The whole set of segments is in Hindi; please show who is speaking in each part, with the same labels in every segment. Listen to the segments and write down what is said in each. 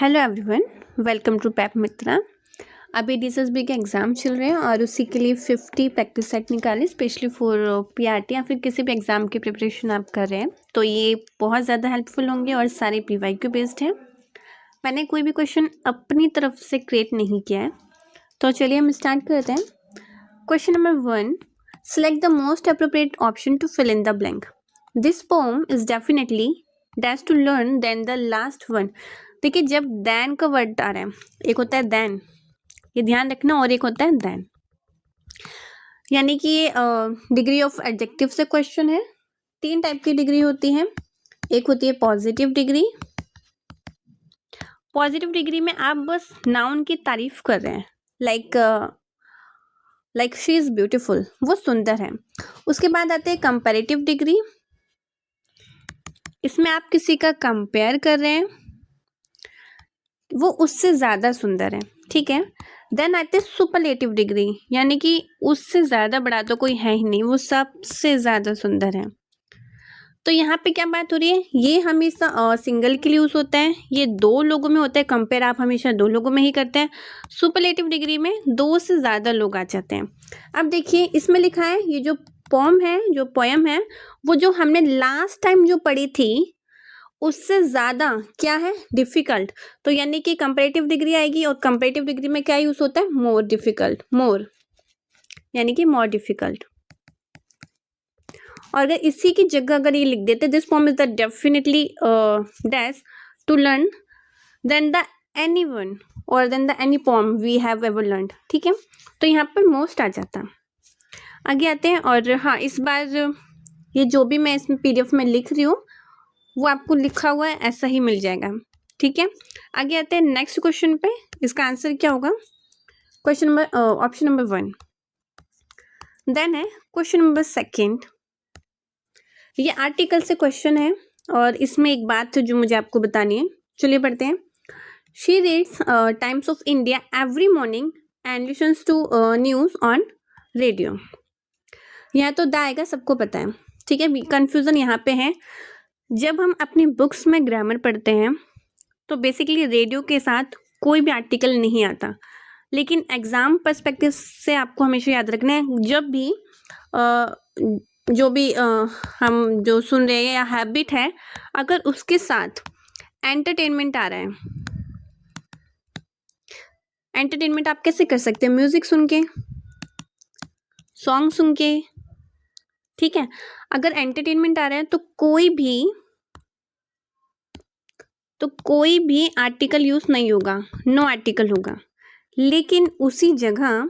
Speaker 1: हेलो एवरीवन, वेलकम टू पैप मित्रा। अभी DSSB के एग्ज़ाम चल रहे हैं और उसी के लिए 50 प्रैक्टिस सेट निकाले स्पेशली फॉर PRT या फिर किसी भी एग्ज़ाम की प्रिपरेशन आप कर रहे हैं तो ये बहुत ज़्यादा हेल्पफुल होंगे और सारे PYQ बेस्ड हैं। मैंने कोई भी क्वेश्चन अपनी तरफ से क्रिएट नहीं किया है, तो चलिए हम स्टार्ट करते हैं। Question number 1, select the most appropriate option to fill in the blank. This poem is definitely dash to learn then the last one. देखिए, जब देन का वर्ड आ रहा है, एक होता है देन, ये ध्यान रखना, और एक होता है देन, यानी कि ये डिग्री ऑफ एडजेक्टिव से क्वेश्चन है। 3 टाइप की डिग्री होती है। एक होती है पॉजिटिव डिग्री। पॉजिटिव डिग्री में आप बस नाउन की तारीफ कर रहे हैं, लाइक शी इज ब्यूटीफुल, वो सुंदर है। उसके बाद आते हैं कंपैरेटिव डिग्री। इसमें आप किसी का कंपेयर कर रहे हैं, वो उससे ज़्यादा सुंदर है, ठीक है। देन आते हैं सुपरलेटिव डिग्री, यानी कि उससे ज़्यादा बड़ा तो कोई है ही नहीं, वो सबसे ज़्यादा सुंदर है। तो यहाँ पे क्या बात हो रही है, ये हमेशा सिंगल के लिए यूज़ होता है, ये 2 लोगों में होता है। कंपेयर आप हमेशा 2 लोगों में ही करते हैं। सुपरलेटिव डिग्री में 2 से ज़्यादा लोग आ जाते हैं। अब देखिए, इसमें लिखा है, ये जो पोयम है, वो जो हमने लास्ट टाइम जो पढ़ी थी उससे ज़्यादा क्या है, डिफ़िकल्ट। तो यानी कि कंपैरेटिव डिग्री आएगी, और कंपैरेटिव डिग्री में क्या यूज़ होता है, मोर डिफ़िकल्ट, मोर यानी कि मोर डिफ़िकल्ट। और अगर इसी की जगह अगर ये लिख देते, this form is the definitely dash to learn then the any one और then the any poem we have ever learn, ठीक है। तो यहाँ पर मोस्ट आ जाता। आगे आते हैं, और हाँ, इस बार ये जो भी मैं इसमें PDF में लिख रही हूँ वो आपको लिखा हुआ है ऐसा ही मिल जाएगा, ठीक है। आगे आते हैं नेक्स्ट क्वेश्चन पे। इसका आंसर क्या होगा, question number option number 1। Then है क्वेश्चन नंबर 2। ये आर्टिकल से क्वेश्चन है और इसमें एक बात जो मुझे आपको बतानी है, चलिए पढ़ते हैं। She reads Times of India every morning and listens to news on radio. यहाँ तो द आएगा, सबको पता है, ठीक है। कंफ्यूजन यहाँ पे है, जब हम अपनी बुक्स में ग्रामर पढ़ते हैं तो बेसिकली रेडियो के साथ कोई भी आर्टिकल नहीं आता, लेकिन एग्ज़ाम पर्सपेक्टिव से आपको हमेशा याद रखना है, जब भी जो भी हम जो सुन रहे हैं या हैबिट है, अगर उसके साथ एंटरटेनमेंट आ रहा है, एंटरटेनमेंट आप कैसे कर सकते हैं, म्यूज़िक सुन के, सॉन्ग सुन के, ठीक है। अगर एंटरटेनमेंट आ रहा है तो कोई भी आर्टिकल यूज़ नहीं होगा, नो आर्टिकल होगा। लेकिन उसी जगह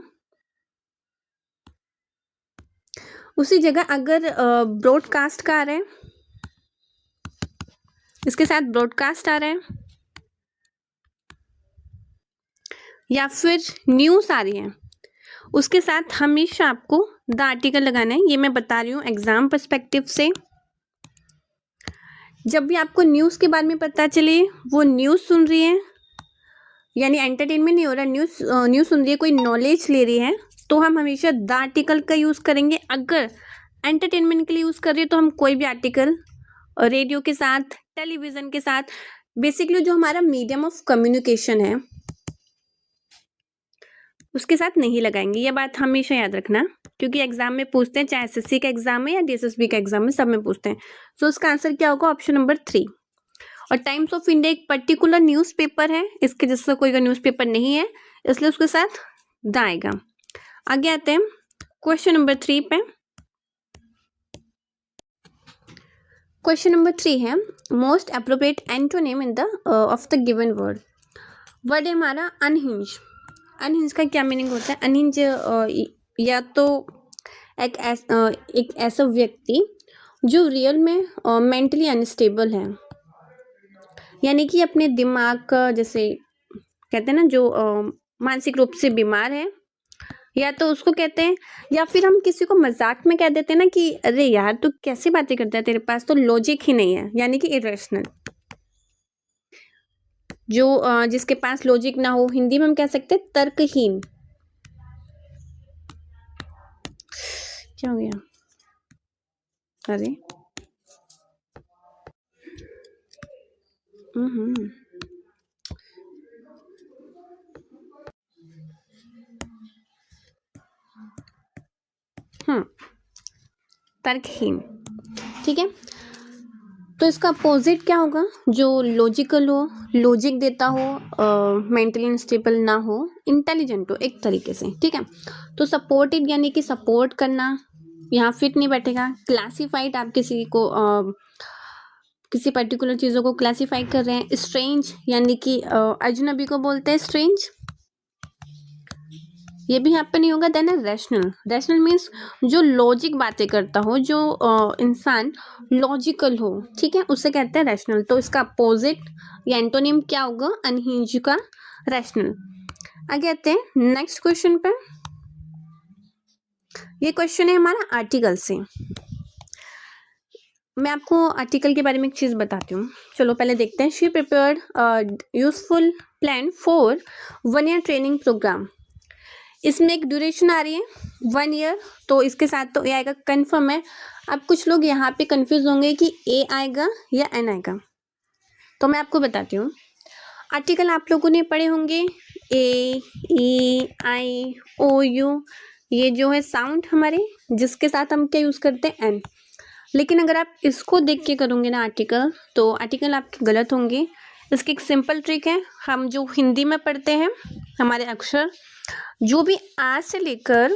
Speaker 1: अगर ब्रॉडकास्ट का आ रहा है, इसके साथ ब्रॉडकास्ट आ रहा है, या फिर न्यूज़ आ रही है, उसके साथ हमेशा आपको द आर्टिकल लगाना है। ये मैं बता रही हूँ एग्जाम पर्सपेक्टिव से। जब भी आपको न्यूज़ के बारे में पता चले, वो न्यूज़ सुन रही है, यानी एंटरटेनमेंट नहीं हो रहा, न्यूज़ सुन रही है, कोई नॉलेज ले रही है, तो हम हमेशा द आर्टिकल का यूज़ करेंगे। अगर एंटरटेनमेंट के लिए यूज़ कर रही है तो हम कोई भी आर्टिकल रेडियो के साथ, टेलीविज़न के साथ, बेसिकली जो हमारा मीडियम ऑफ कम्युनिकेशन है उसके साथ नहीं लगाएंगे। ये बात हमेशा याद रखना, क्योंकि एग्जाम में पूछते हैं, चाहे SSC का एग्जाम है या DSSB का एग्जाम है, सब में पूछते हैं। तो उसका आंसर क्या होगा, ऑप्शन नंबर 3। और टाइम्स ऑफ इंडिया एक पर्टिकुलर न्यूज़पेपर है, इसके जैसा कोई का न्यूज़पेपर नहीं है, इसलिए उसके साथ द आएगा। आगे आते हैं क्वेश्चन नंबर 3 पे। क्वेश्चन नंबर 3 है, most appropriate antonym in the of the given word. Word है हमारा अनहिंज। अनहिंज का क्या मीनिंग होता है, अनहिंज या तो एक ऐसा व्यक्ति जो रियल में मेंटली अनस्टेबल है, यानी कि अपने दिमाग का, जैसे कहते हैं ना, जो मानसिक रूप से बीमार है, या तो उसको कहते हैं, या फिर हम किसी को मजाक में कह देते हैं ना कि अरे यार तू कैसी बातें करता है, तेरे पास तो लॉजिक ही नहीं है, यानी कि इरेशनल। जो जिसके पास लॉजिक ना हो, हिंदी में हम कह सकते हैं तर्कहीन। क्या हो गया, अरे तर्कहीन। ठीक है, तो इसका अपोजिट क्या होगा? जो लॉजिकल हो, लॉजिक देता हो, मेंटली अनस्टेबल ना हो, इंटेलिजेंट हो एक तरीके से। ठीक है, तो सपोर्टेड यानी कि सपोर्ट करना, यहाँ फिट नहीं बैठेगा। क्लासिफाइड, आप किसी को किसी पर्टिकुलर चीज़ों को क्लासिफाई कर रहे हैं। स्ट्रेंज यानी कि अजनबी को बोलते हैं स्ट्रेंज, ये भी यहाँ पे नहीं होगा। देन है रैशनल। रैशनल मीन्स जो लॉजिक बातें करता हो, जो इंसान लॉजिकल हो, ठीक है, उसे कहते हैं रैशनल। तो इसका अपोजिट या एंटोनिम क्या होगा? अनहिंज का रैशनल। आगे आते हैं नेक्स्ट क्वेश्चन पे। ये क्वेश्चन है हमारा आर्टिकल से। मैं आपको आर्टिकल के बारे में एक चीज़ बताती हूँ। चलो पहले देखते हैं। She prepared useful plan for 1 year training programme. इसमें एक ड्यूरेशन आ रही है 1 ईयर, तो इसके साथ तो ए आएगा, कन्फर्म है। अब कुछ लोग यहाँ पे कंफ्यूज होंगे कि ए आएगा या एन आएगा, तो मैं आपको बताती हूँ। आर्टिकल आप लोगों ने पढ़े होंगे, ए, ई, आई, ओ, यू, ये जो है साउंड हमारे, जिसके साथ हम क्या यूज़ करते हैं? एन। लेकिन अगर आप इसको देख के करोगे ना आर्टिकल, तो आर्टिकल आपके गलत होंगे। इसकी एक सिंपल ट्रिक है। हम जो हिंदी में पढ़ते हैं, हमारे अक्षर जो भी आ से लेकर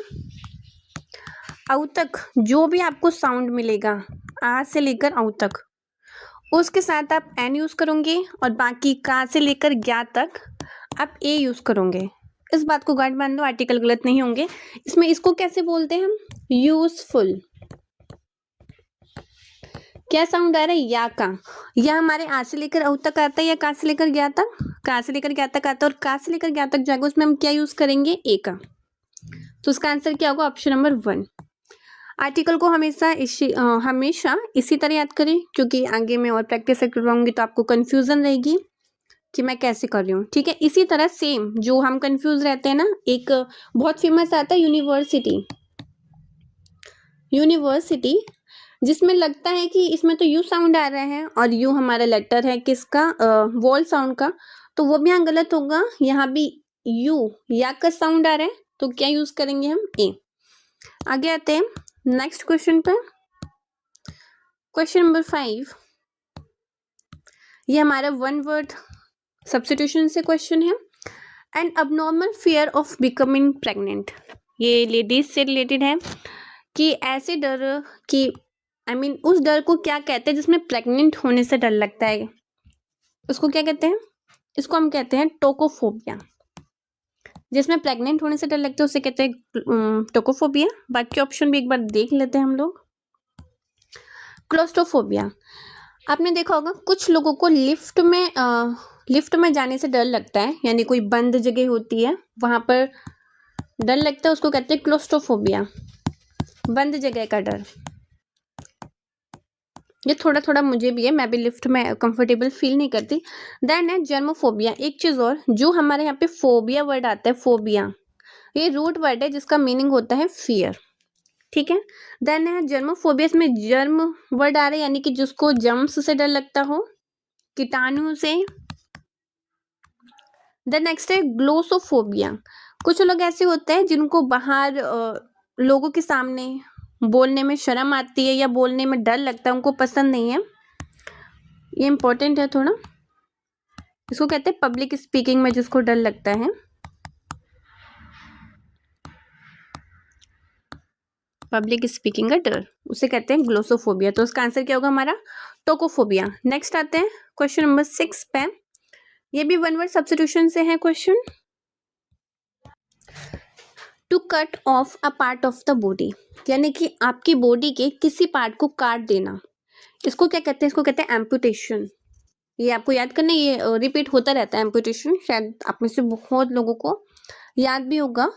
Speaker 1: औ तक जो भी आपको साउंड मिलेगा, आ से लेकर औ तक, उसके साथ आप एन यूज़ करोगे, और बाकी का से लेकर ज्ञा तक आप ए यूज़ करोगे। इस बात को गार्ड मान लो, आर्टिकल गलत नहीं होंगे। इसमें इसको कैसे बोलते हैं हम? यूजफुल। क्या साउंड आ रहा है? या का। या हमारे आ से लेकर औ तक आता है या का से लेकर ज्ञा तक? का से लेकर ज्ञा तक आता है, और का से लेकर ज्ञा तक जाएगा, उसमें हम क्या यूज़ करेंगे? ए का। तो उसका आंसर क्या होगा? Option number 1। आर्टिकल को हमेशा इसी तरह याद करें, क्योंकि आगे मैं और प्रैक्टिस करवाऊंगी तो आपको कन्फ्यूजन रहेगी कि मैं कैसे कर रही हूँ। ठीक है, इसी तरह सेम जो हम कंफ्यूज रहते हैं ना, एक बहुत फेमस आता है यूनिवर्सिटी। यूनिवर्सिटी जिसमें लगता है कि इसमें तो यू साउंड आ रहा है, और यू हमारा लेटर है किसका? वॉल साउंड का, तो वो भी यहाँ गलत होगा। यहाँ भी यू या का साउंड आ रहा है, तो क्या यूज करेंगे हम? ए। आगे आते हैं नेक्स्ट क्वेश्चन पे। क्वेश्चन नंबर 5, ये हमारा 1 वर्ड सब्स्टिट्यूशन से क्वेश्चन है। An abnormal fear of becoming pregnant, ये लेडीज से रिलेटेड है कि ऐसे डर कि उस डर को क्या कहते हैं जिसमें प्रेग्नेंट होने से डर लगता है? उसको क्या कहते हैं? इसको हम कहते हैं टोकोफोबिया। जिसमें प्रेग्नेंट होने से डर लगता है उसे कहते हैं टोकोफोबिया। बाकी ऑप्शन भी एक बार देख लेते हैं हम लोग। क्लोस्ट्रोफोबिया, आपने देखा होगा कुछ लोगों को लिफ्ट में जाने से डर लगता है, यानी कोई बंद जगह होती है वहां पर डर लगता है, उसको कहते हैं क्लोस्ट्रोफोबिया, बंद जगह का डर। ये थोड़ा थोड़ा मुझे भी है, मैं भी लिफ्ट में कंफर्टेबल फील नहीं करती। देन है जर्मोफोबिया। एक चीज़ और, जो हमारे यहाँ पे फोबिया वर्ड आता है, फोबिया ये रूट वर्ड है जिसका मीनिंग होता है फियर। ठीक है, देन है जर्मोफोबिया, इसमें जर्म वर्ड आ रहा है, यानी कि जिसको जर्म्स से डर लगता हो, कीटाणु से। देन नेक्स्ट है ग्लोसोफोबिया। कुछ लोग ऐसे होते हैं जिनको बाहर लोगों के सामने बोलने में शर्म आती है या बोलने में डर लगता है, उनको पसंद नहीं है। ये इंपॉर्टेंट है थोड़ा। इसको कहते हैं पब्लिक स्पीकिंग में जिसको डर लगता है, पब्लिक स्पीकिंग का डर, उसे कहते हैं ग्लोसोफोबिया। तो उसका आंसर क्या होगा हमारा? टोकोफोबिया। नेक्स्ट आते हैं क्वेश्चन नंबर 6 पे। ये भी 1 वर्ड सब्स्टिट्यूशन से है question. To cut off a part of the body, यानी कि आपकी बॉडी के किसी पार्ट को काट देना, इसको क्या कहते हैं? इसको कहते हैं एम्पुटेशन। ये आपको याद करना, ये रिपीट होता रहता है एम्पुटेशन, शायद आप में से बहुत लोगों को याद भी होगा।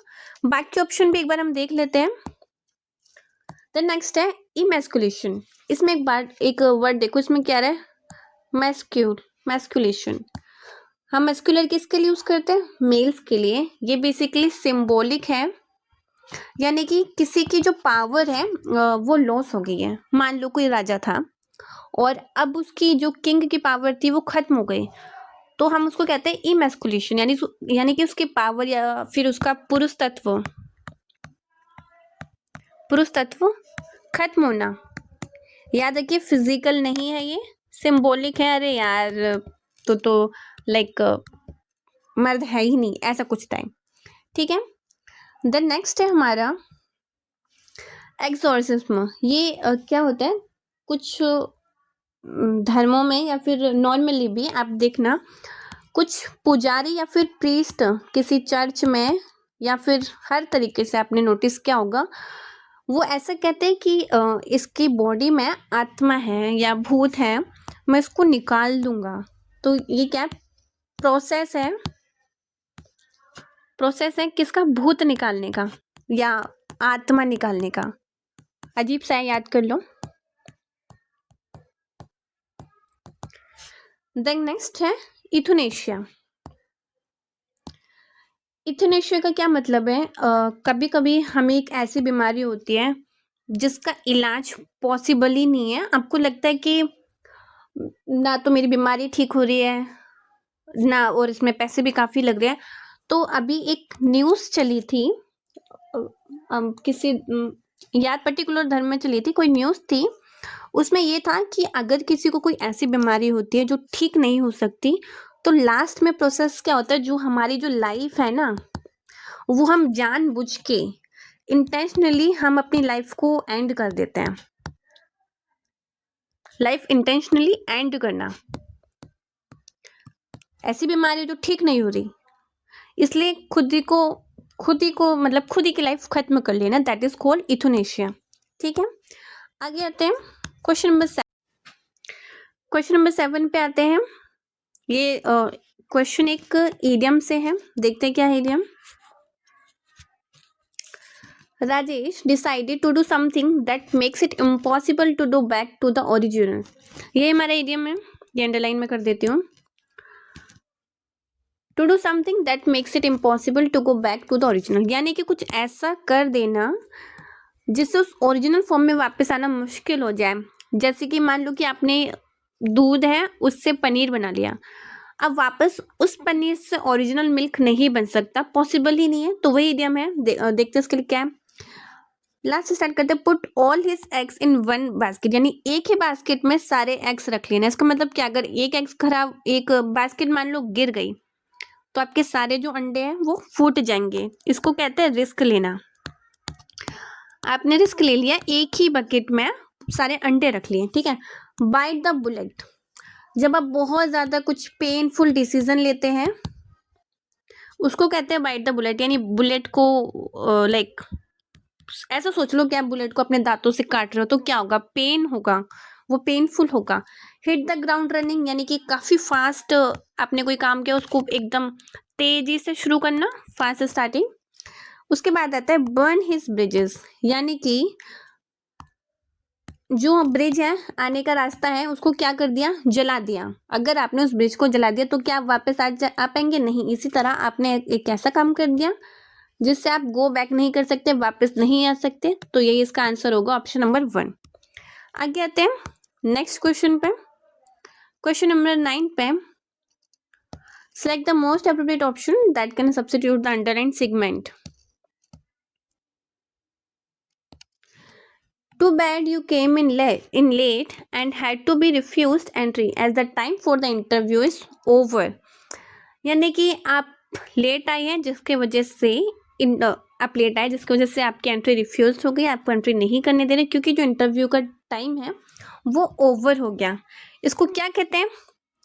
Speaker 1: बाकी ऑप्शन भी एक बार हम देख लेते हैं। देन नेक्स्ट है इमैस्कुलेशन। इसमें एक वर्ड देखो, इसमें क्या रहा है? मैस्कुलेशन। हम मैस्कुलर किसके लिए यूज करते हैं? मेल्स के लिए। ये बेसिकली सिंबॉलिक है, यानी कि किसी की जो पावर है वो लॉस हो गई है। मान लो कोई राजा था और अब उसकी जो किंग की पावर थी वो खत्म हो गई, तो हम उसको कहते हैं इमैस्कुलेशन, यानी कि उसकी पावर या फिर उसका पुरुष तत्व खत्म होना, याद रखिए फिजिकल नहीं है, ये सिंबॉलिक है। अरे यार तो लाइक मर्द है ही नहीं, ऐसा कुछ टाइम, ठीक है। देन नेक्स्ट है हमारा एक्सोर्सिज्म। ये क्या होता है, कुछ धर्मों में या फिर नॉर्मली भी आप देखना, कुछ पुजारी या फिर प्रीस्ट किसी चर्च में या फिर हर तरीके से आपने नोटिस किया होगा, वो ऐसा कहते हैं कि इसकी बॉडी में आत्मा है या भूत है, मैं इसको निकाल दूंगा। तो ये क्या प्रोसेस है, प्रोसेस है किसका, भूत निकालने का या आत्मा निकालने का। अजीब सा है, याद कर लो। देन नेक्स्ट है इथुनेशिया। इथुनेशिया का क्या मतलब है, कभी कभी हमें एक ऐसी बीमारी होती है जिसका इलाज पॉसिबल ही नहीं है, आपको लगता है कि ना तो मेरी बीमारी ठीक हो रही है ना, और इसमें पैसे भी काफ़ी लग रहे हैं। तो अभी एक न्यूज़ चली थी, किसी यार पर्टिकुलर धर्म में चली थी, कोई न्यूज़ थी, उसमें ये था कि अगर किसी को कोई ऐसी बीमारी होती है जो ठीक नहीं हो सकती, तो लास्ट में प्रोसेस क्या होता है, जो हमारी जो लाइफ है ना, वो हम जानबूझ के इंटेंशनली हम अपनी लाइफ को एंड कर देते हैं। लाइफ इंटेंशनली एंड करना, ऐसी बीमारी जो ठीक नहीं हो रही, इसलिए खुद ही को मतलब खुद ही की लाइफ खत्म कर लेना, दैट इज कॉल्ड इथुनेशिया, ठीक है। आगे आते हैं क्वेश्चन नंबर 7 पे आते हैं। ये क्वेश्चन एक इडियम से है, देखते हैं क्या है idiom. Rajesh decided to do something that makes it impossible to do back to the original. ये हमारा इडियम है, ये अंडरलाइन में कर देती हूँ। To do something that makes it impossible to go back to the original, यानी कि कुछ ऐसा कर देना जिससे उस ओरिजिनल फॉर्म में वापस आना मुश्किल हो जाए। जैसे कि मान लो कि आपने दूध है उससे पनीर बना लिया, अब वापस उस पनीर से ओरिजिनल मिल्क नहीं बन सकता, पॉसिबल ही नहीं है। तो वही इडियम है, देखते हैं इसके लिए क्या है। लास्ट स्टार्ट करते हैं, put all his eggs in one basket, यानी एक ही बास्केट में सारे एग्स रख लेना। इसका मतलब क्या, अगर एक एग्स खराब, एक बास्केट मान लो गिर गई, तो आपके सारे जो अंडे हैं वो फूट जाएंगे। इसको कहते हैं रिस्क लेना। आपने रिस्क ले लिया, एक ही बकेट में सारे अंडे रख लिए, ठीक है। बाइट द बुलेट, जब आप बहुत ज़्यादा कुछ पेनफुल डिसीजन लेते हैं उसको कहते हैं बाइट द बुलेट, यानी बुलेट को लाइक ऐसा सोच लो कि आप बुलेट को अपने दांतों से काट रहे हो, तो क्या होगा, पेन होगा, वो पेनफुल होगा। हिट द ग्राउंड रनिंग, यानी कि काफ़ी फास्ट आपने कोई काम किया, उसको एकदम तेजी से शुरू करना, फास्ट स्टार्टिंग। उसके बाद आता है बर्न हिज ब्रिजेस, यानी कि जो ब्रिज है, आने का रास्ता है, उसको क्या कर दिया, जला दिया। अगर आपने उस ब्रिज को जला दिया तो क्या आप वापस आ पाएंगे, नहीं। इसी तरह आपने एक ऐसा काम कर दिया जिससे आप गो बैक नहीं कर सकते, वापस नहीं आ सकते। तो यही इसका आंसर होगा, ऑप्शन नंबर 1। आगे आते हैं नेक्स्ट क्वेश्चन पे, क्वेश्चन नंबर 9 पे। Select the most appropriate option that can substitute the underline segment. Too bad you came in late and had to be refused entry as the time for the interview is over, यानी कि आप लेट आई हैं जिसके वजह से आप लेट आए जिसकी वजह से आपकी एंट्री रिफ्यूज हो गई, आपको एंट्री नहीं करने दे रहे क्योंकि जो इंटरव्यू का टाइम है वो ओवर हो गया। इसको क्या कहते हैं,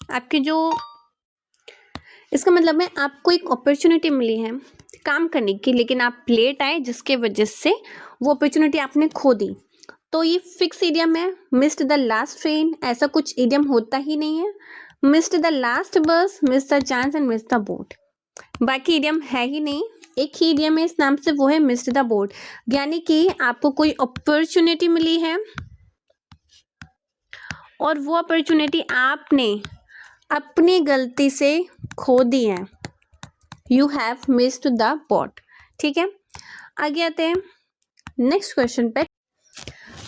Speaker 1: आपकी जो, इसका मतलब है आपको एक अपॉर्चुनिटी मिली है काम करने की, लेकिन आप लेट आए जिसके वजह से वो अपॉर्चुनिटी आपने खो दी। तो ये फिक्स इडियम है, मिस्ड द लास्ट ट्रेन, ऐसा कुछ इडियम होता ही नहीं है। मिस्ड द लास्ट बस, missed the chance and missed the boat, बाकी इडियम है ही नहीं। एक ही इडियम है इस नाम से, वो है मिस्ड द बोट, यानी कि आपको कोई अपॉर्चुनिटी मिली है और वो अपॉर्चुनिटी आपने अपनी गलती से खो दी है, you have missed the boat, ठीक है। आगे आते हैं नेक्स्ट क्वेश्चन पे,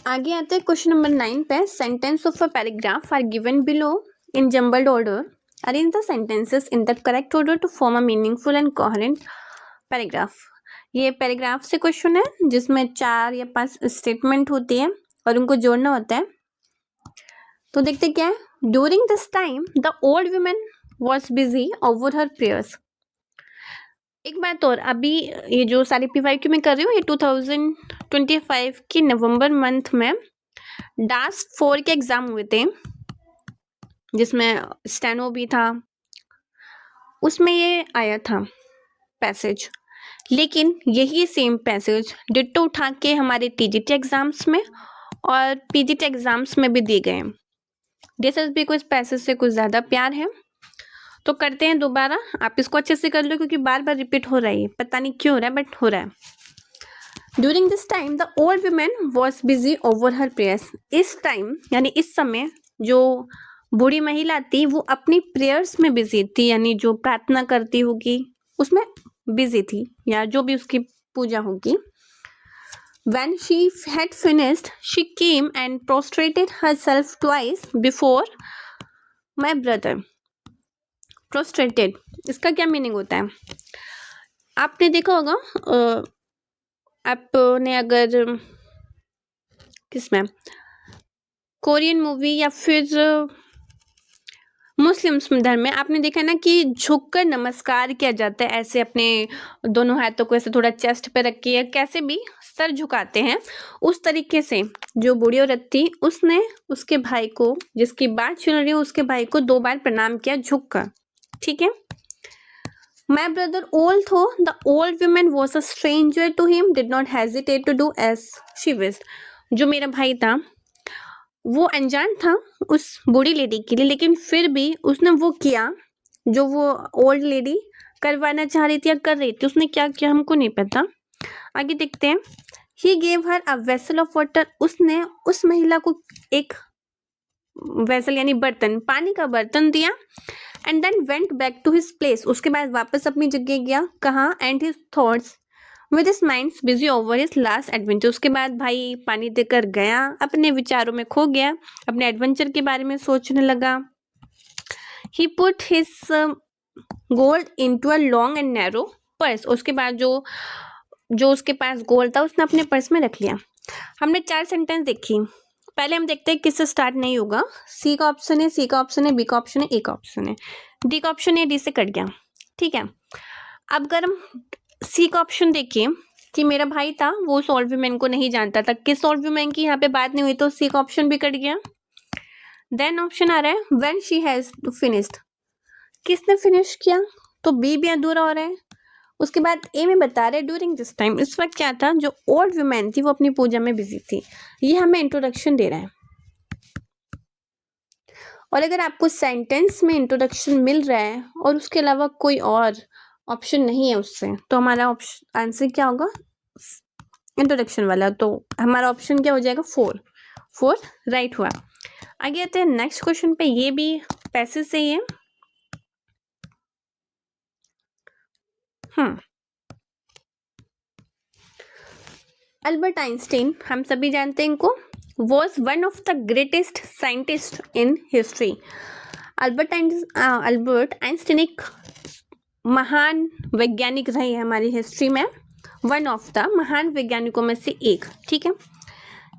Speaker 1: आगे आते हैं क्वेश्चन नंबर 9 पे। Sentence of a paragraph are given below in jumbled order, arrange the sentences in the correct order to form a meaningful and coherent paragraph. ये पैराग्राफ से क्वेश्चन है जिसमें 4 या 5 स्टेटमेंट होती है, और उनको जोड़ना होता है। तो देखते क्या है, during this time the old women was busy over her prayers. एक बात और, अभी ये जो सारी PYQ में कर रही हूँ ये 2025 की नवंबर मंथ में DAS 4 के एग्जाम हुए थे, जिसमें स्टेनो भी था, उसमें ये आया था पैसेज। लेकिन यही सेम पैसेज डिट्टो उठा के हमारे TGT एग्जाम्स में और PGT एग्जाम्स में भी दिए गए हैं। DSSB को इस पैसेज से कुछ ज़्यादा प्यार है, तो करते हैं दोबारा। आप इसको अच्छे से कर लो क्योंकि बार बार रिपीट हो रहा है, पता नहीं क्यों हो रहा है बट हो रहा है। During this time the old women was busy over her prayers. इस टाइम यानी इस समय जो बूढ़ी महिला थी वो अपनी प्रेयर्स में बिजी थी, यानी जो प्रार्थना करती होगी उसमें बिजी थी, या जो भी उसकी पूजा होगी। When she had finished, she came and prostrated herself twice before my brother. Prostrated, इसका क्या मीनिंग होता है? आपने देखा होगा, आपने अगर किसमें कोरियन मूवी या फिर मुस्लिम धर्म में आपने देखा है ना कि झुककर नमस्कार किया जाता है, ऐसे अपने दोनों हाथों को ऐसे थोड़ा चेस्ट पे रख के कैसे भी सर झुकाते हैं। उस तरीके से जो बूढ़ी औरत थी उसने उसके भाई को, जिसकी बात सुन रही हूँ, उसके भाई को 2 बार प्रणाम किया झुककर। ठीक है। My brother, although the old woman was a stranger to him, did not hesitate to do as she wished. जो मेरा भाई था वो अनजान था उस बूढ़ी लेडी के लिए, लेकिन फिर भी उसने वो किया जो वो ओल्ड लेडी करवाना चाह रही थी या कर रही थी। उसने क्या किया हमको नहीं पता, आगे देखते हैं। He gave her a vessel of water. उसने उस महिला को एक वेसल यानी बर्तन, पानी का बर्तन दिया। And then went back to his place, उसके बाद वापस अपनी जगह गया। कहाँ? And his thoughts with his minds busy over his last adventure. उसके बाद भाई पानी देकर गया, अपने विचारों में खो गया, अपने एडवेंचर के बारे में सोचने लगा। He put his gold into a long and narrow purse. उसके बाद जो उसके पास गोल्ड था उसने अपने पर्स में रख लिया। हमने 4 सेंटेंस देखी। पहले हम देखते हैं किससे स्टार्ट नहीं होगा। सी का ऑप्शन है, सी का ऑप्शन है, बी का ऑप्शन है, ए का ऑप्शन है, डी का ऑप्शन है, डी से कट गया। ठीक है। अब अगर हम सी का ऑप्शन देखिए कि मेरा भाई था वो उस ओल्ड वुमेन को नहीं जानता था, किस ओल्ड वुमेन की यहाँ पे बात नहीं हुई, तो सी का ऑप्शन भी कट गया। देन ऑप्शन आ रहा है व्हेन शी हैज फिनिश्ड, किसने फिनिश किया, तो बी भी अधूरा हो रहा है। उसके बाद ए में बता रहे ड्यूरिंग दिस टाइम, इस वक्त क्या था, जो ओल्ड वुमेन थी वो अपनी पूजा में बिजी थी। ये हमें इंट्रोडक्शन दे रहा है। और अगर आपको सेंटेंस में इंट्रोडक्शन मिल रहा है और उसके अलावा कोई और ऑप्शन नहीं है उससे, तो हमारा ऑप्शन आंसर क्या होगा, इंट्रोडक्शन वाला। तो हमारा ऑप्शन क्या हो जाएगा, 4 राइट हुआ। आगे आते हैं नेक्स्ट क्वेश्चन पे, ये भी पैसेज से ही है। अल्बर्ट आइंस्टाइन, हम सभी जानते हैं इनको, was one of the greatest scientists in history. Albert Einstein एक महान वैज्ञानिक रहे हैं हमारी हिस्ट्री में, वन ऑफ द महान वैज्ञानिकों में से एक। ठीक है।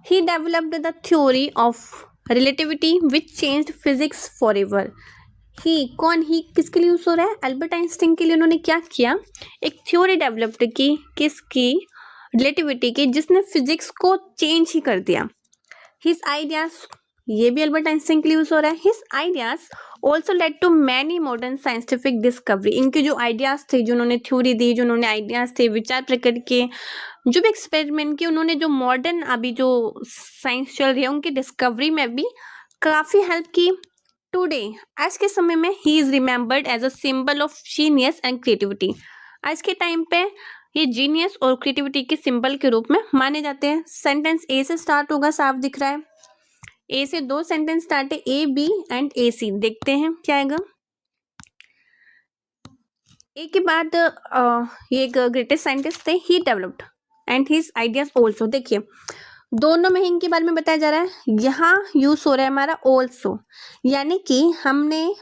Speaker 1: He developed the theory of relativity which changed physics for ever. He कौन, ही किसके लिए यूज हो रहा है, अल्बर्ट आइंस्टाइन के लिए। उन्होंने क्या किया, एक थ्योरी डेवलप्ड की, किसकी, रिलेटिविटी की, जिसने फिजिक्स को चेंज ही कर दिया। हिज आइडियाज, ये भी अल्बर्ट आइंस्टाइन के लिए यूज हो रहा है। His ideas also led to many modern scientific discovery. इनके जो आइडियाज थे, जो उन्होंने थ्योरी दी, जो उन्होंने आइडियाज थे, विचार प्रकट किए, जो भी एक्सपेरिमेंट किए, उन्होंने जो मॉडर्न अभी जो साइंस चल रही है उनकी डिस्कवरी में भी काफी हेल्प की। टुडे, आज के समय में, he is remembered as a symbol of genius and creativity. आज के टाइम पे ये जीनियस और क्रिएटिविटी के सिंबल के रूप में माने जाते हैं। सेंटेंस ए से स्टार्ट होगा, साफ दिख रहा है। ए से 2 सेंटेंस स्टार्ट है, ए बी एंड ए सी। देखते हैं क्या आएगा। ए के बाद ये एक ग्रेटेस्ट साइंटिस्ट थे, he developed and his ideas also. देखिए दोनों में ही इनके बारे में बताया जा रहा है। यहाँ यूज हो रहा है हमारा ऑल्सो, यानी कि हमने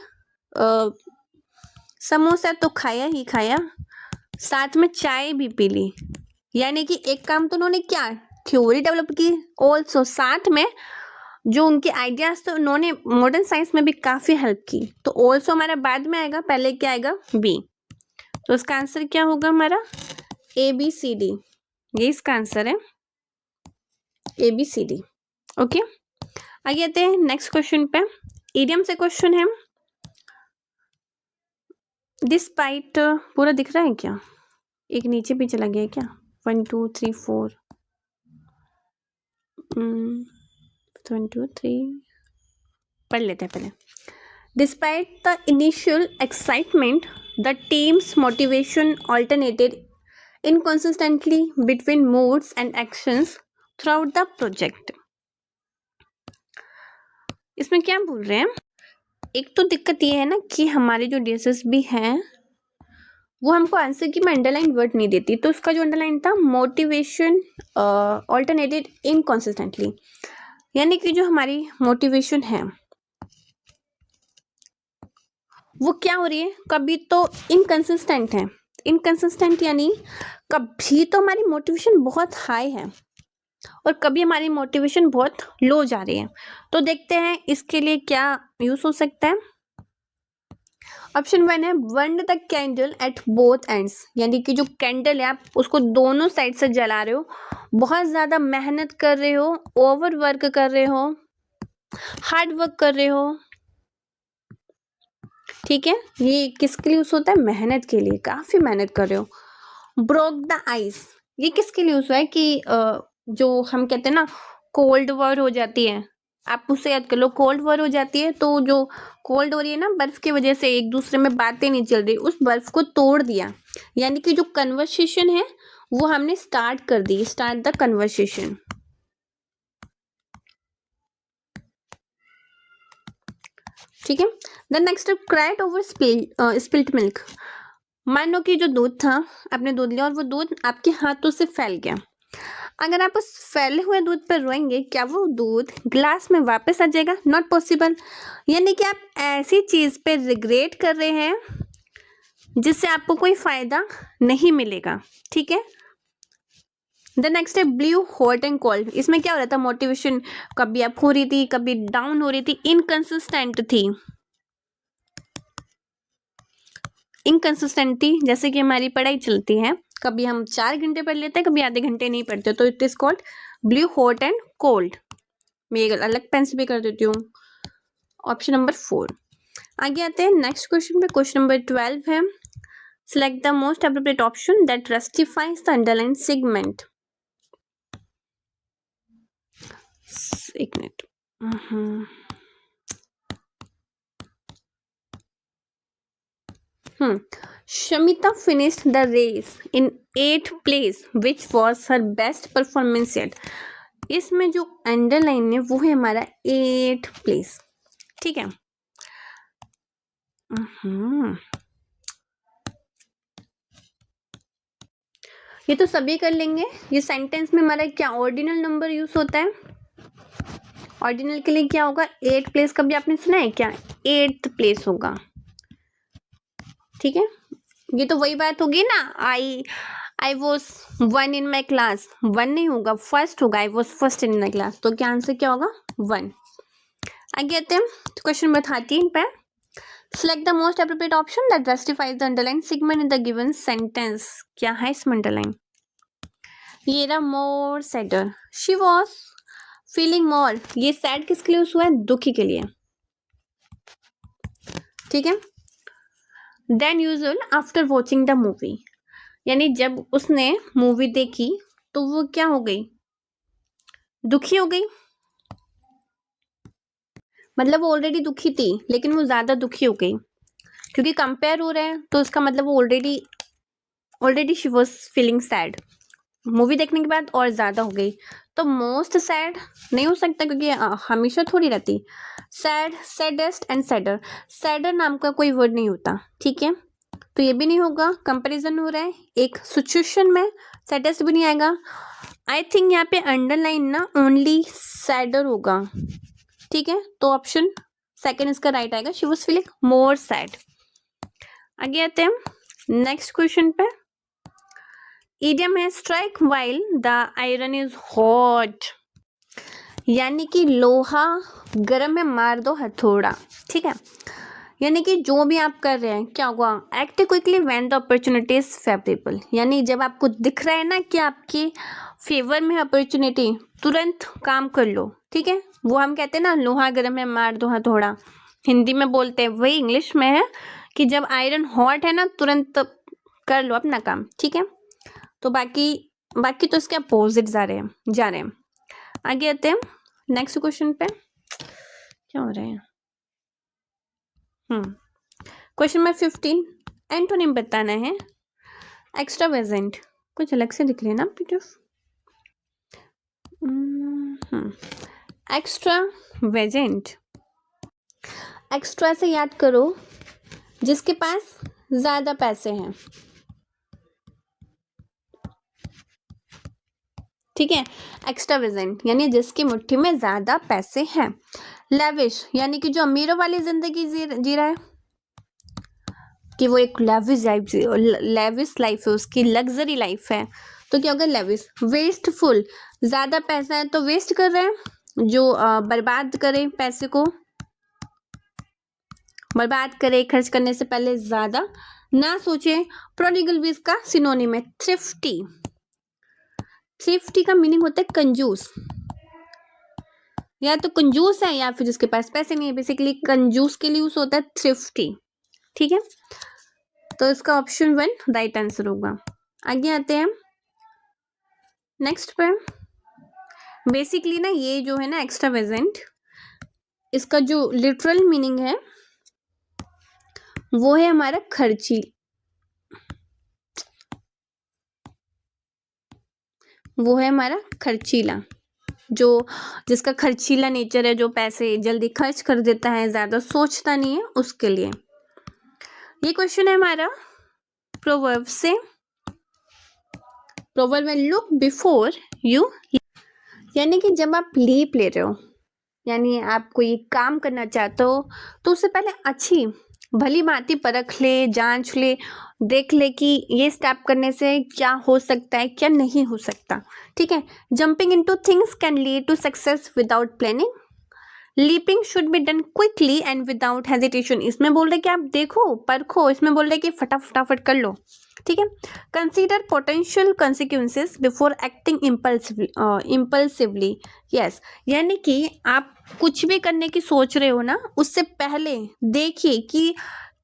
Speaker 1: समोसा तो खाया ही खाया, साथ में चाय भी पी ली, यानी कि एक काम तो उन्होंने क्या थ्योरी डेवलप की, ऑल्सो साथ में जो उनके आइडियाज थे उन्होंने मॉडर्न साइंस में भी काफी हेल्प की। तो ऑल्सो हमारा बाद में आएगा, पहले क्या आएगा, बी। तो इसका आंसर क्या होगा हमारा, ए बी सी डी, ये इसका आंसर है, A B C D. Okay, आगे आते हैं नेक्स्ट क्वेश्चन पे। इडियम से क्वेश्चन है। डिस्पाइट पूरा दिख रहा है क्या, एक नीचे भी चला गया है क्या, 1 2 3 4 1 2 3 पढ़ लेते हैं पहले। Despite the initial excitement the team's motivation alternated inconsistently between moods and actions throughout the project. इसमें क्या बोल रहे हैं, एक तो दिक्कत ये है ना कि हमारे जो DSSB हैं वो हमको आंसर की में अंडरलाइन वर्ड नहीं देती, तो उसका जो अंडरलाइन था मोटिवेशन ऑल्टरनेटेड इनकंसिस्टेंटली, यानी कि जो हमारी मोटिवेशन है वो क्या हो रही है, कभी तो इनकंसिस्टेंट है। इनकंसिस्टेंट यानी कभी तो हमारी मोटिवेशन बहुत हाई है और कभी हमारी मोटिवेशन बहुत लो जा रही है। तो देखते हैं इसके लिए क्या यूज हो सकता है। ऑप्शन 1 है burn the candle at both ends, यानी कि जो कैंडल है आप उसको दोनों साइड से जला रहे हो, बहुत ज़्यादा मेहनत कर रहे हो, ओवर वर्क कर रहे हो, हार्ड वर्क कर रहे हो, ठीक है, ये किसके लिए यूज होता है, मेहनत के लिए, काफ़ी मेहनत कर रहे हो। ब्रोक द आइस, ये किसके लिए यूज हुआ है कि जो हम कहते हैं ना कोल्ड वॉर हो जाती है, आप उससे याद कर लो, कोल्ड वॉर हो जाती है तो जो कोल्ड हो रही है ना बर्फ की वजह से एक दूसरे में बातें नहीं चल रही, उस बर्फ को तोड़ दिया, यानी कि जो कन्वर्सेशन है वो हमने स्टार्ट कर दी, स्टार्ट द कन्वर्सेशन। ठीक है, then next cried over spilt milk, मान लो कि जो दूध था आपने दूध लिया और वो दूध आपके हाथों से फैल गया, अगर आप उस फैले हुए दूध पर रोएंगे क्या वो दूध ग्लास में वापस आ जाएगा, नॉट पॉसिबल, यानी कि आप ऐसी चीज पे रिग्रेट कर रहे हैं जिससे आपको कोई फायदा नहीं मिलेगा। ठीक है, द नेक्स्ट है ब्लू हॉट एंड कोल्ड, इसमें क्या हो रहा था, मोटिवेशन कभी अप हो रही थी कभी डाउन हो रही थी, इनकंसिस्टेंट थी, इनकंसिस्टेंट थी, जैसे कि हमारी पढ़ाई चलती है, कभी हम 4 घंटे पढ़ लेते हैं कभी आधे घंटे नहीं पढ़ते, तो it is called blue hot and cold. मैं एक अलग पेन से भी कर देती हूँ, ऑप्शन नंबर 4। आगे आते हैं नेक्स्ट क्वेश्चन पे, क्वेश्चन नंबर 12 है select the most appropriate option that justifies the underline segment. एक minute, Shamita finished the race in 8th place, which was her best performance yet. इसमें जो अंडरलाइन है वो है हमारा 8th प्लेस। ठीक है, ये तो सभी कर लेंगे। ये सेंटेंस में हमारा क्या ऑर्डिनल नंबर यूज होता है, ऑर्डिनल के लिए क्या होगा, 8th प्लेस, कभी आपने सुना है क्या, 8th प्लेस होगा। ठीक है, ये तो वही बात होगी ना, I was 1 in my class, 1 नहीं होगा, फर्स्ट होगा, I was first in my class, तो क्या आंसर क्या होगा, 1। आगे आते हैं क्वेश्चन नंबर 13 पे, select the most appropriate option that justifies the underline segment in the given sentence. क्या है इसमें अंडरलाइन, ये रहा more sadder, she was feeling more, ये सैड किसके लिए हुआ है, दुखी के लिए। ठीक है, than usual after watching the movie, यानी जब उसने मूवी देखी तो वो क्या हो गई, दुखी हो गई, मतलब वो ऑलरेडी दुखी थी लेकिन वो ज्यादा दुखी हो गई, क्योंकि कंपेयर हो रहे हैं तो इसका मतलब वो already she was feeling sad, movie देखने के बाद और ज्यादा हो गई। तो मोस्ट सैड नहीं हो सकता क्योंकि हमेशा थोड़ी रहती, sad, saddest and sadder, sadder नाम का कोई वर्ड नहीं होता। ठीक है, तो ये भी नहीं होगा, कंपैरिजन हो रहा है एक सिचुएशन में, सैडेस्ट भी नहीं आएगा। आई थिंक यहाँ पे अंडरलाइन ना ओनली सैडर होगा। ठीक है, तो ऑप्शन सेकंड इसका राइट आएगा, she was feeling more sad. आगे आते हैं नेक्स्ट क्वेश्चन पे, इडियम है strike while the iron is hot, यानी कि लोहा गर्म में मार दो हथौड़ा, ठीक है। यानी कि जो भी आप कर रहे हैं क्या होगा, act quickly when the opportunity is favourable, यानी जब आपको दिख रहा है ना कि आपके फेवर में अपॉर्चुनिटी, तुरंत काम कर लो, ठीक है। वो हम कहते हैं ना लोहा गर्म में मार दो हथौड़ा, हिंदी में बोलते हैं, वही इंग्लिश में है कि जब आयरन हॉट है ना तुरंत कर लो अपना काम, ठीक है। तो बाकी तो इसके अपोजिट जा रहे हैं। आगे आते हैं नेक्स्ट क्वेश्चन पे, क्या हो रहा है। क्वेश्चन नंबर 15, एंटोनिम बताना है। एक्स्ट्रावेजेंट कुछ अलग से दिख रहे हैं ना पीटूफ। एक्स्ट्रावेजेंट, एक्स्ट्रा से याद करो जिसके पास ज्यादा पैसे हैं, ठीक है। एक्स्ट्रावेजेंट यानी जिसकी मुट्ठी में ज्यादा पैसे हैं। लेविश यानी कि जो अमीरों वाली जिंदगी जी रहा है, कि वो एक लेविश लाइफ है, उसकी लग्जरी लाइफ है, तो क्या होगा लेविश। वेस्टफुल, ज्यादा पैसा है तो वेस्ट कर रहे हैं, जो बर्बाद करे पैसे को, बर्बाद करे, खर्च करने से पहले ज्यादा ना सोचे। प्रोडिगल भी इसका सिनोनिम है। थ्रिफ्टी, थ्रिफ्टी का मीनिंग होता है कंजूस, या तो कंजूस है या फिर जिसके पास पैसे नहीं है, बेसिकली कंजूस के लिए यूज होता है थ्रिफ्टी, ठीक है। तो इसका ऑप्शन 1 राइट आंसर होगा। आगे आते हैं नेक्स्ट पे। बेसिकली ना ये जो है ना एक्स्ट्रावेजेंट, इसका जो लिटरल मीनिंग है वो है हमारा खर्ची, वो है हमारा खर्चीला, जो जिसका खर्चीला नेचर है, जो पैसे जल्दी खर्च कर देता है, ज्यादा सोचता नहीं है, उसके लिए ये क्वेश्चन है हमारा प्रोवर्ब से। प्रोवर्ब में लुक बिफोर यू, यानी कि जब आप लीप ले रहे हो, यानी आप कोई काम करना चाहते हो तो उससे पहले अच्छी भली भांति परख ले, जांच ले, देख ले कि ये स्टेप करने से क्या हो सकता है, क्या नहीं हो सकता, ठीक है। Jumping into things can lead to success without planning. Leaping should be done quickly and without hesitation, इसमें बोल रहे कि आप देखो परखो, इसमें बोल रहे कि फटाफट कर लो, ठीक है। Consider potential consequences before acting impulsively, yes, यानी कि आप कुछ भी करने की सोच रहे हो ना, उससे पहले देखिए कि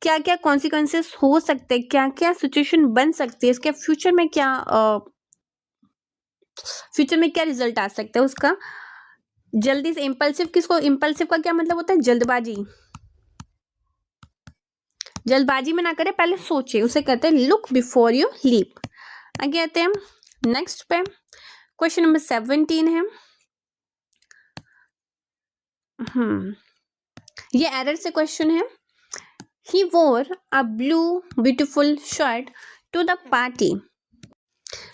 Speaker 1: क्या क्या कॉन्सिक्वेंसेस हो सकते हैं, क्या क्या सिचुएशन बन सकती है, इसके फ्यूचर में क्या रिजल्ट आ सकता है उसका। जल्दी से इम्पल्सिव, किसको इम्पल्सिव का क्या मतलब होता है, जल्दबाजी, जल्दबाजी में ना करे, पहले सोचे, उसे कहते हैं लुक बिफोर यू लीप। आगे आते हैं नेक्स्ट पे। क्वेश्चन नंबर 17 है। ये एरर से क्वेश्चन है। He wore a blue beautiful shirt to the party.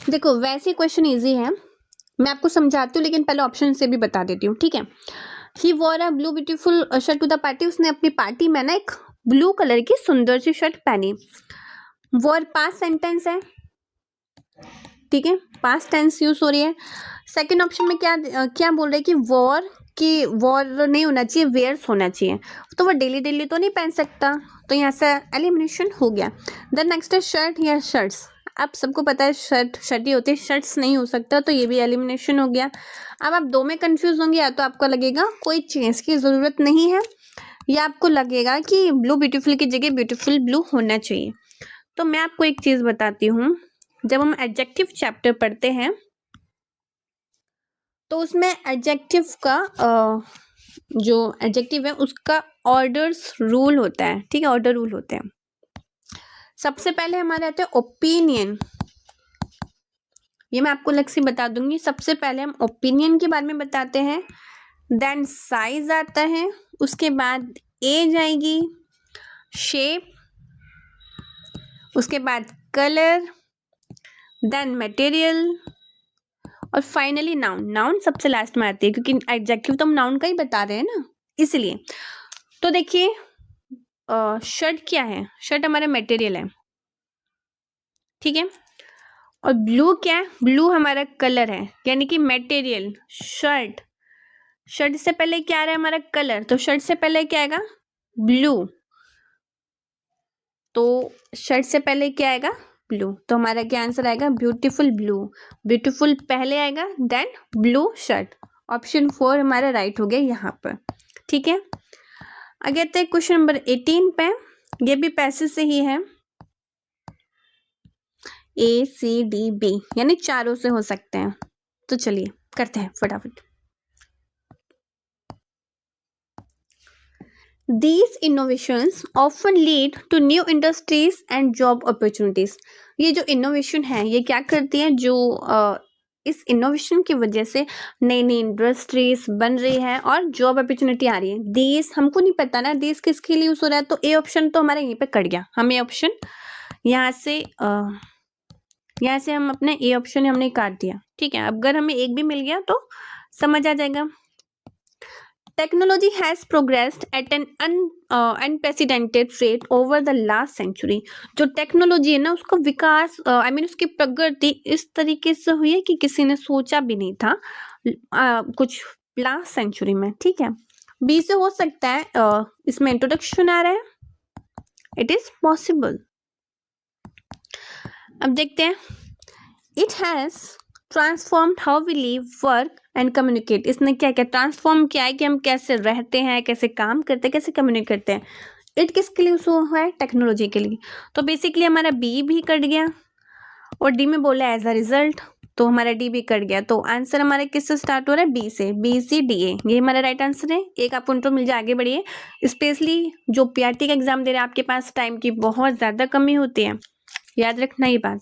Speaker 1: देखो वैसे क्वेश्चन इजी है, मैं आपको समझाती हूँ, लेकिन पहले ऑप्शन से भी बता देती हूँ, ठीक है। He wore a blue beautiful shirt to the party, उसने अपनी पार्टी में ना एक ब्लू कलर की सुंदर सी शर्ट पहनी। वॉर पास्ट सेंटेंस है, ठीक है, पास्ट टेंस यूज हो रही है। सेकंड ऑप्शन में क्या बोल रहे हैं कि वॉर नहीं होना चाहिए, वेयर्स होना चाहिए, तो वो डेली तो नहीं पहन सकता, तो यहाँ से एलिमिनेशन हो गया। देन नेक्स्ट है शर्ट या शर्ट्स, आप सबको पता है शर्ट ही होती है, शर्ट्स नहीं हो सकता, तो ये भी एलिमिनेशन हो गया। अब आप दो में कंफ्यूज होंगे, या तो आपको लगेगा कोई चेंज की ज़रूरत नहीं है, या आपको लगेगा कि ब्लू ब्यूटीफुल की जगह ब्यूटीफुल ब्लू होना चाहिए। तो मैं आपको एक चीज़ बताती हूँ, जब हम एडजेक्टिव चैप्टर पढ़ते हैं तो उसमें एडजेक्टिव का जो एडजेक्टिव है उसका ऑर्डर्स रूल होता है, ठीक है, ऑर्डर रूल होते हैं। सबसे पहले हमारे आते हैं ओपिनियन, ये मैं आपको अलग से बता दूंगी। सबसे पहले हम ओपिनियन के बारे में बताते हैं, देन साइज आता है, उसके बाद एज आएगी, शेप, उसके बाद कलर, देन मटेरियल, और फाइनली नाउन। नाउन सबसे लास्ट में आती है, क्योंकि एडजेक्टिव तो हम नाउन का ही बता रहे हैं ना, इसलिए। तो देखिए शर्ट क्या है, शर्ट हमारा मटेरियल है, ठीक है। और ब्लू क्या है? ब्लू हमारा कलर है, यानी कि मटेरियल। शर्ट, शर्ट से पहले क्या आ रहा है हमारा? कलर। तो शर्ट से पहले क्या आएगा? ब्लू। तो शर्ट से पहले क्या आएगा? ब्लू। तो हमारा क्या आंसर आएगा? Beautiful blue. ब्यूटीफुल पहले आएगा, देन ब्लू शर्ट। ऑप्शन 4 हमारा राइट हो गया यहाँ पर। ठीक है, आगे आते हैं क्वेश्चन नंबर 18 पे। ये भी पैसेज से ही है। ACDB यानी चारों से हो सकते हैं। तो चलिए करते हैं फटाफट। These innovations often lead to new industries and job opportunities. ये जो इनोवेशन है ये क्या करती है? जो इस इनोवेशन की वजह से नई नई इंडस्ट्रीज बन रही है और जॉब अपॉर्चुनिटी आ रही है। देश हमको नहीं पता ना देश किसके लिए यूज हो रहा है, तो ए ऑप्शन तो हमारा यहीं पे कट गया। हम ए ऑप्शन यहाँ से हम अपने ए ऑप्शन हमने काट दिया। ठीक है, अगर हमें एक भी मिल गया तो समझ आ जाएगा। Technology has progressed at an unprecedented rate over the last century. जो टेक्नोलॉजी है ना उसका विकास उसकी प्रगति इस तरीके से हुई है कि किसी ने सोचा भी नहीं था कुछ लास्ट सेंचुरी में। ठीक है, बी से हो सकता है इसमें इंट्रोडक्शन आ रहा है। It is possible. अब देखते हैं। It has transformed how we live, work and communicate. इसने क्या क्या ट्रांसफॉर्म किया है कि हम कैसे रहते हैं, कैसे काम करते हैं, कैसे कम्युनिकेट करते हैं। इट किसके लिए यूज हुआ है? टेक्नोलॉजी के लिए। तो बेसिकली हमारा बी भी कट गया और डी में बोला एज अ रिजल्ट, तो हमारा डी भी कट गया। तो आंसर हमारा किससे स्टार्ट हो रहा है? बी से। BCDA ये हमारा राइट आंसर है। एक आप उनको मिल जाए, आगे बढ़िए। स्पेशली जो PRT का एग्जाम दे रहे हैं आपके पास टाइम की बहुत ज्यादा कमी होती है, याद रखना ये बात।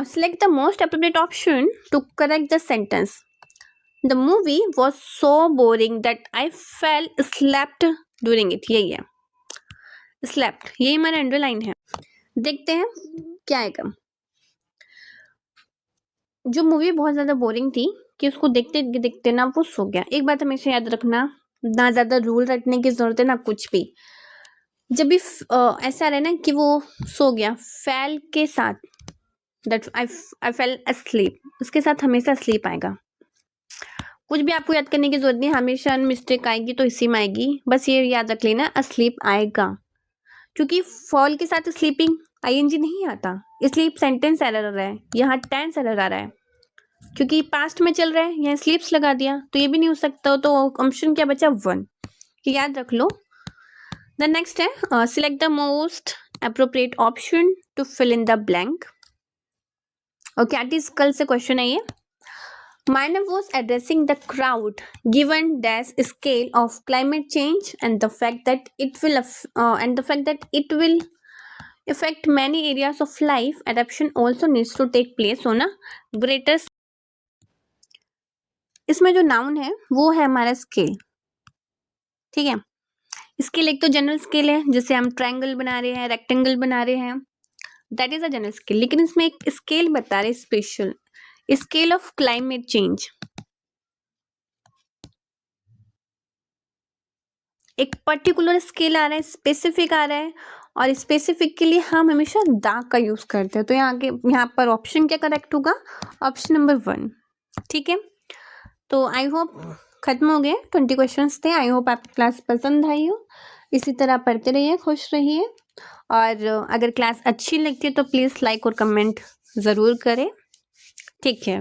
Speaker 1: Select the most appropriate option to correct the sentence. The movie was so boring that I fell asleep during it. यही है, slept, यही हमारा अंडरलाइन है। देखते हैं क्या आएगा। जो मूवी बहुत ज्यादा बोरिंग थी कि उसको देखते देखते ना वो सो गया। एक बात हमेशा याद रखना, ना ज्यादा रूल रखने की जरूरत है ना कुछ भी। जब भी ऐसा रहे ना कि वो सो गया, फैल के साथ that I fell asleep, उसके साथ हमेशा स्लीप आएगा। कुछ भी आपको याद करने की जरूरत नहीं, हमेशा मिस्टेक आएगी तो इसी में आएगी। बस ये याद रख लेना, अस्लीप आएगा। क्योंकि फॉल के साथ स्लीपिंग ING नहीं आता, इसलिए सेंटेंस एरर आ रहा है। यहाँ टेंस एरर आ रहा है क्योंकि पास्ट में चल रहा है, यहाँ स्लीप्स लगा दिया तो ये भी नहीं हो सकता। तो ऑप्शन क्या बचा? 1। याद रख लो। द नेक्स्ट है select the most appropriate option to fill in the blank. Okay, artist कल से क्वेश्चन है ये। Mainav was addressing the crowd given dash scale of climate change and the fact that it will affect many areas of life. Adaptation also needs to take place on a greater. इसमें जो नाउन है वो है हमारा स्केल। ठीक है, स्केल एक तो जनरल स्केल है, जैसे हम ट्रायंगल बना रहे हैं, रेक्टेंगल बना रहे हैं, that is a general scale. लेकिन इसमें एक स्केल बता रहे, special scale of climate change. एक पर्टिकुलर स्केल आ रहा है, स्पेसिफिक आ रहा है, और स्पेसिफिक के लिए हम हमेशा दा का यूज करते हैं। तो यहाँ पर ऑप्शन क्या करेक्ट होगा? Option number 1। ठीक है, तो आई होप खत्म हो गए। 20 क्वेश्चंस थे। आई होप आपकी क्लास पसंद आई हो। इसी तरह पढ़ते रहिए, खुश रहिए, और अगर क्लास अच्छी लगती है तो प्लीज़ लाइक और कमेंट ज़रूर करें। ठीक है।